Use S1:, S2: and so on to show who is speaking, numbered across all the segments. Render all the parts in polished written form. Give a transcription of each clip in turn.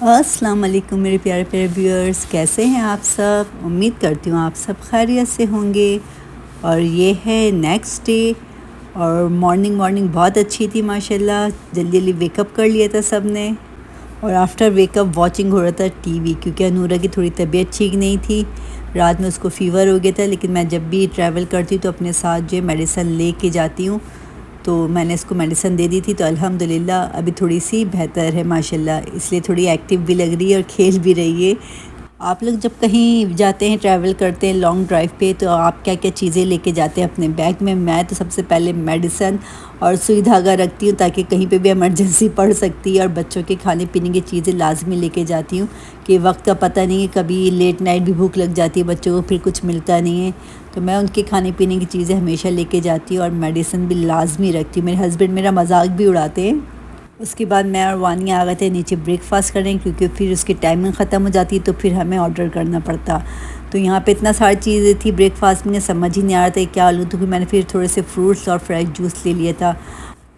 S1: अस्सलाम वालेकुम मेरे प्यारे प्यारे व्यूअर्स, कैसे हैं आप सब। उम्मीद करती हूँ आप सब खैरियत से होंगे। और ये है नेक्स्ट डे और मॉर्निंग बहुत अच्छी थी माशाल्लाह। जल्दी जल्दी वेकअप कर लिया था सब ने। और आफ्टर वेकअप वॉचिंग हो रहा था टीवी, क्योंकि अनूरा की थोड़ी तबीयत ठीक नहीं थी। रात में उसको फ़ीवर हो गया था, लेकिन मैं जब भी ट्रैवल करती हूँ तो अपने साथ जो मेडिसिन ले के जाती हूँ। तो मैंने इसको मेडिसिन दे दी थी, तो अल्हम्दुलिल्लाह अभी थोड़ी सी बेहतर है माशाल्लाह। इसलिए थोड़ी एक्टिव भी लग रही है और खेल भी रही है। आप लोग जब कहीं जाते हैं, ट्रैवल करते हैं लॉन्ग ड्राइव पे, तो आप क्या क्या चीज़ें लेके जाते हैं अपने बैग में। मैं तो सबसे पहले मेडिसिन और सुई धागा रखती हूँ, ताकि कहीं पे भी इमरजेंसी पड़ सकती है। और बच्चों के खाने पीने की चीज़ें लाजमी लेके जाती हूँ, कि वक्त का पता नहीं है, कभी लेट नाइट भी भूख लग जाती है बच्चों को, फिर कुछ मिलता नहीं है। तो मैं उनके खाने पीने की चीज़ें हमेशा लेके जाती हूँ, और मेडिसिन भी लाजमी रखती हूँ। मेरे हस्बैंड मेरा मजाक भी उड़ाते हैं। उसके बाद मैं और वानिया आ गए थे नीचे ब्रेकफास्ट करने, क्योंकि फिर उसकी टाइमिंग ख़त्म हो जाती तो फिर हमें ऑर्डर करना पड़ता। तो यहाँ पे इतना सारी चीज़ें थी ब्रेकफास्ट में, समझ ही नहीं आ रहा था क्या लूँ। तो फिर मैंने फिर थोड़े से फ्रूट्स और फ्रेश जूस ले लिया था।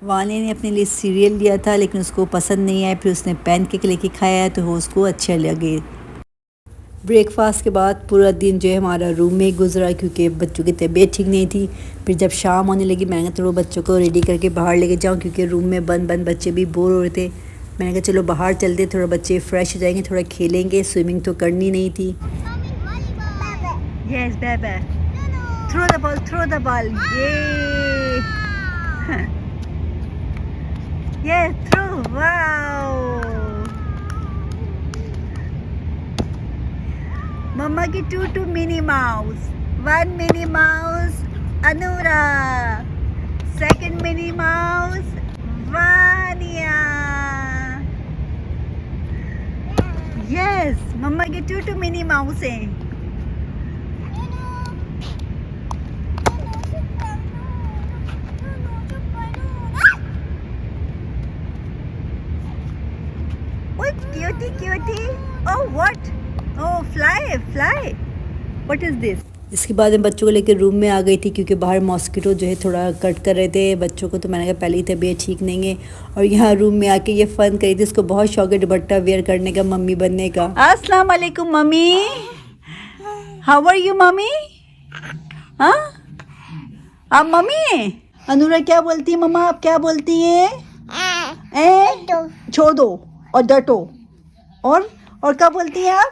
S1: वानिया ने अपने लिए सीरियल लिया था, लेकिन उसको पसंद नहीं आया। फिर उसने पैनकेक लेके खाया, तो वो उसको अच्छे लगे। ब्रेकफास्ट के बाद पूरा दिन जो है हमारा रूम में ही गुजरा, क्योंकि बच्चों की तबीयत ठीक नहीं थी। फिर जब शाम होने लगी, मैंने कहा चलो बच्चों को रेडी करके बाहर लेके जाऊं, क्योंकि रूम में बंद बंद बच्चे भी बोर हो रहे थे। मैंने कहा चलो बाहर चलते, थोड़ा बच्चे फ्रेश हो जाएंगे, थोड़ा खेलेंगे। स्विमिंग तो करनी नहीं थी। Yes baby, throw the ball, throw the ball. ये थ्रो, वाओ। मम्मा की two mini mouse, one mini mouse Anura, second mini mouse Vania. Yes, mama की टू मिनी माउस हैं। Cutie cutie. Oh what, oh fly fly, what is this. इसके बाद मैं बच्चों को लेकर रूम में आ गई थी, क्योंकि बाहर मॉस्किटो जो है थोड़ा कट कर रहे थे बच्चों को। तो मैंने कहा पहले ही तबीयत ठीक नहीं है। और यहाँ रूम में आके ये फ़न करी थी। इसको बहुत शौक है दुपट्टा वेयर करने का, मम्मी बनने का। अस्सलाम वालेकुम mummy, how are you mummy. हाँ, आप मम्मी हैं। अनूरा क्या बोलती है मम्मा, आप क्या बोलती हैं। छोड़ दो और डटो। और क्या बोलती हैं आप,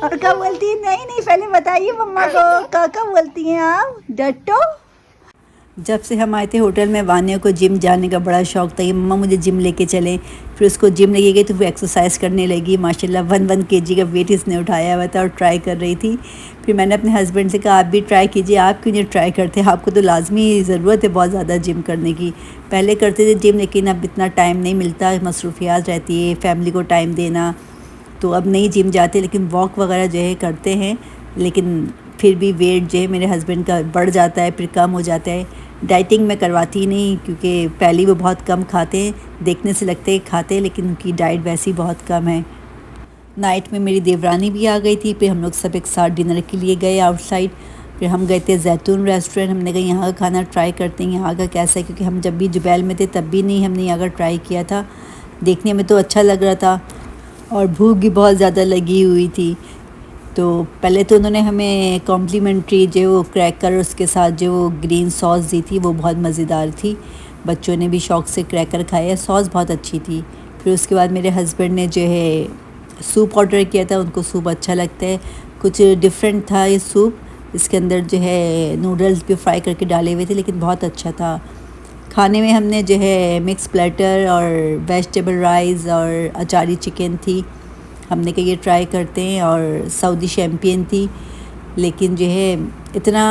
S1: और क्या बोलती हैं। नहीं नहीं, पहले बताइए मम्मा को क्या बोलती हैं आप। डटो। जब से हम आए थे होटल में, वानिया को जिम जाने का बड़ा शौक था कि मम्मा मुझे जिम लेके चलें। फिर उसको जिम लेके गई तो वो एक्सरसाइज करने लगी माशाल्लाह। 1 kg का वेट इसने उठाया हुआ था और ट्राई कर रही थी। फिर मैंने अपने हस्बैंड से कहा आप भी ट्राई कीजिए, आप क्यों नहीं ट्राई करते, आपको तो लाजमी ज़रूरत है बहुत ज़्यादा जिम करने की। पहले करते थे जिम, लेकिन अब इतना टाइम नहीं मिलता, मसरूफियात रहती है, फैमिली को टाइम देना। तो अब नहीं जिम जाते, लेकिन वॉक वगैरह जो है करते हैं। लेकिन फिर भी वेट जो है मेरे हस्बैंड का बढ़ जाता है, फिर कम हो जाता है। डाइटिंग मैं करवाती नहीं, क्योंकि पहले वो बहुत कम खाते हैं, देखने से लगते हैं खाते हैं, लेकिन उनकी डाइट वैसे ही बहुत कम है। नाइट में मेरी देवरानी भी आ गई थी। फिर हम लोग सब एक साथ डिनर के लिए गए आउटसाइड। फिर हम गए थे जैतून रेस्टोरेंट। हमने कहा यहाँ का खाना ट्राई करते हैं, यहाँ का कैसा है, क्योंकि हम जब भी जुबैल में थे तब भी नहीं हमने यहाँ का ट्राई किया था। देखने में तो अच्छा लग रहा था, और भूख भी बहुत ज़्यादा लगी हुई थी। तो पहले तो उन्होंने हमें कॉम्प्लीमेंट्री जो वो क्रैकर, उसके साथ जो वो ग्रीन सॉस दी थी, वो बहुत मज़ेदार थी। बच्चों ने भी शौक़ से क्रैकर खाया, सॉस बहुत अच्छी थी। फिर उसके बाद मेरे हस्बैंड ने जो है सूप ऑर्डर किया था, उनको सूप अच्छा लगता है। कुछ डिफरेंट था ये सूप, इसके अंदर जो है नूडल्स भी फ्राई करके डाले हुए थे, लेकिन बहुत अच्छा था। खाने में हमने जो है मिक्स प्लेटर और वेजिटेबल राइस और अचारी चिकन थी, हमने कहा ये ट्राई करते हैं। और सऊदी शैम्पियन थी, लेकिन जो है इतना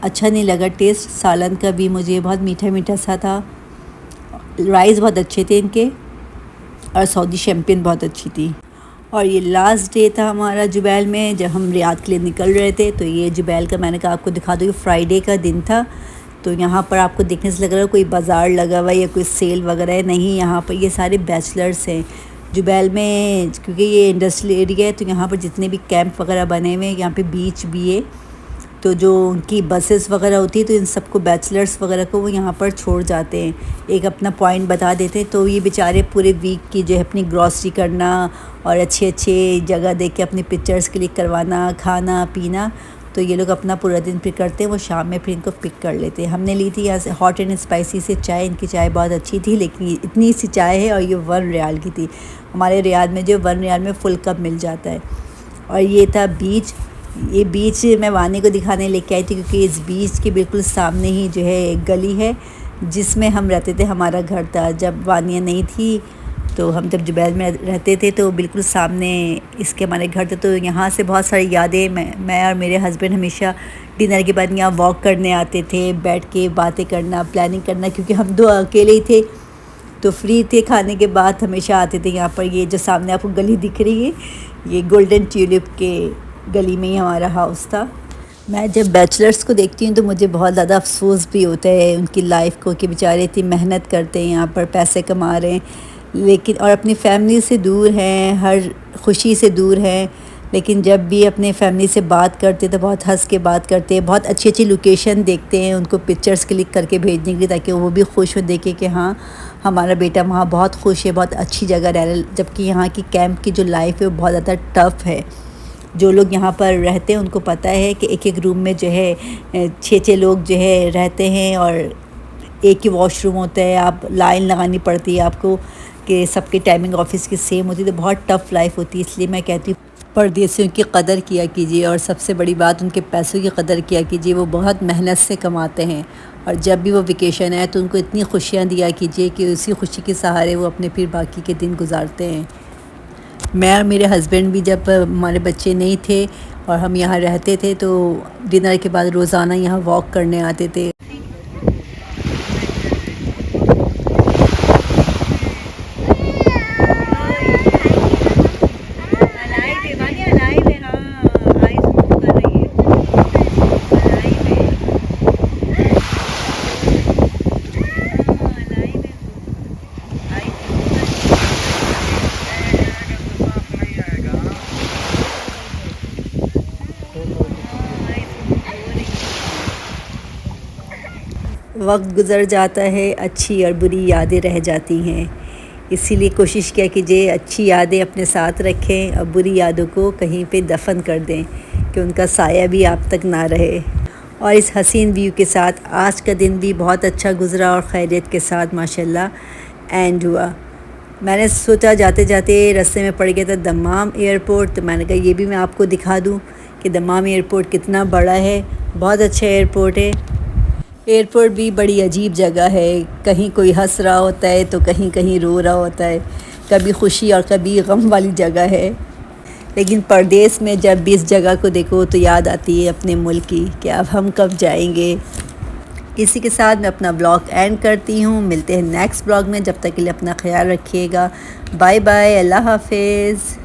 S1: अच्छा नहीं लगा टेस्ट। सालन का भी मुझे बहुत मीठा मीठा सा था। राइस बहुत अच्छे थे इनके, और सऊदी शैम्पियन बहुत अच्छी थी। और ये लास्ट डे था हमारा जुबैल में, जब हम रियाद के लिए निकल रहे थे। तो ये जुबैल का मैंने कहा आपको दिखा दो, ये फ्राइडे का दिन था। तो यहाँ पर आपको देखने से लग रहा है कोई बाज़ार लगा हुआ है या कोई सेल वगैरह है, नहीं। यहाँ पर ये सारे बैचलर्स हैं जुबैल में, क्योंकि ये इंडस्ट्रियल एरिया है। तो यहाँ पर जितने भी कैंप वगैरह बने हुए हैं, यहाँ पे बीच भी है। तो जो उनकी बसेस वगैरह होती है तो इन सबको बैचलर्स वगैरह को वो यहाँ पर छोड़ जाते हैं, एक अपना पॉइंट बता देते हैं। तो ये बेचारे पूरे वीक की जो है अपनी ग्रॉसरी करना और अच्छे अच्छे जगह देख के अपनी पिक्चर्स क्लिक करवाना, खाना पीना, तो ये लोग अपना पूरा दिन फिर करते हैं। वो शाम में फिर इनको पिक कर लेते हैं। हमने ली थी यहाँ से हॉट एंड स्पाइसी से चाय। इनकी चाय बहुत अच्छी थी, लेकिन इतनी सी चाय है और ये 1 रियाल की थी। हमारे रियाद में जो 1 रियाल में फुल कप मिल जाता है। और ये था बीच। ये बीच मैं वानी को दिखाने लेके आई थी, क्योंकि इस बीच के बिल्कुल सामने ही जो है एक गली है जिसमें हम रहते थे, हमारा घर था। जब वानिया नहीं थी तो हम जब जुबैल में रहते थे तो बिल्कुल सामने इसके हमारे घर थे। तो यहाँ से बहुत सारी यादें, मैं और मेरे हस्बैंड हमेशा डिनर के बाद यहाँ वॉक करने आते थे, बैठ के बातें करना, प्लानिंग करना, क्योंकि हम 2 अकेले ही थे तो फ्री थे। खाने के बाद हमेशा आते थे यहाँ पर। ये जो सामने आपको गली दिख रही है, ये गोल्डन ट्यूलिप के गली में ही हमारा हाउस था। मैं जब बैचलर्स को देखती हूँ तो मुझे बहुत ज़्यादा अफसोस भी होता है उनकी लाइफ को, कि बेचारे इतनी मेहनत करते हैं, यहाँ पर पैसे कमा रहे हैं, लेकिन और अपनी फैमिली से दूर हैं, हर खुशी से दूर हैं। लेकिन जब भी अपने फैमिली से बात करते तो बहुत हंस के बात करते हैं, बहुत अच्छी अच्छी लोकेशन देखते हैं, उनको पिक्चर्स क्लिक करके भेजने के लिए, ताकि वो भी खुश हो देखे कि हाँ हमारा बेटा वहाँ बहुत खुश है, बहुत अच्छी जगह रह रहा है। जबकि यहाँ की कैंप की जो लाइफ है वो बहुत ज़्यादा टफ़ है। जो लोग यहाँ पर रहते हैं उनको पता है कि एक एक रूम में जो है 6-6 लोग जो है रहते हैं, और एक ही वॉशरूम होता है। आप लाइन लगानी पड़ती है आपको, कि सबकी टाइमिंग ऑफिस की सेम होती है। तो बहुत टफ़ लाइफ होती है। इसलिए मैं कहती हूँ परदेसियों की कदर किया कीजिए, और सबसे बड़ी बात उनके पैसों की कदर किया कीजिए। वो बहुत मेहनत से कमाते हैं, और जब भी वो वेकेशन है तो उनको इतनी खुशियाँ दिया कीजिए कि उसी खुशी के सहारे वो अपने फिर बाकी के दिन गुजारते हैं। मैं और मेरे हस्बैंड भी जब हमारे बच्चे नहीं थे और हम यहाँ रहते थे तो डिनर के बाद रोज़ाना यहाँ वॉक करने आते थे। वक्त गुज़र जाता है, अच्छी और बुरी यादें रह जाती हैं। इसीलिए कोशिश किया कीजिए अच्छी यादें अपने साथ रखें और बुरी यादों को कहीं पे दफन कर दें, कि उनका साया भी आप तक ना रहे। और इस हसीन व्यू के साथ आज का दिन भी बहुत अच्छा गुज़रा और खैरियत के साथ माशाल्लाह एंड हुआ। मैंने सोचा जाते जाते रास्ते में पड़ गया था दम्माम एयरपोर्ट, तो मैंने कहा ये भी मैं आपको दिखा दूँ कि दम्माम एयरपोर्ट कितना बड़ा है। बहुत अच्छा एयरपोर्ट है। एयरपोर्ट भी बड़ी अजीब जगह है, कहीं कोई हंस रहा होता है तो कहीं कहीं रो रहा होता है, कभी खुशी और कभी गम वाली जगह है। लेकिन परदेस में जब भी इस जगह को देखो तो याद आती है अपने मुल्क की, कि अब हम कब जाएंगे। इसी के साथ मैं अपना ब्लॉग एंड करती हूँ। मिलते हैं नेक्स्ट ब्लॉग में, जब तक के लिए अपना ख्याल रखिएगा। बाय बाय, अल्लाह हाफिज़।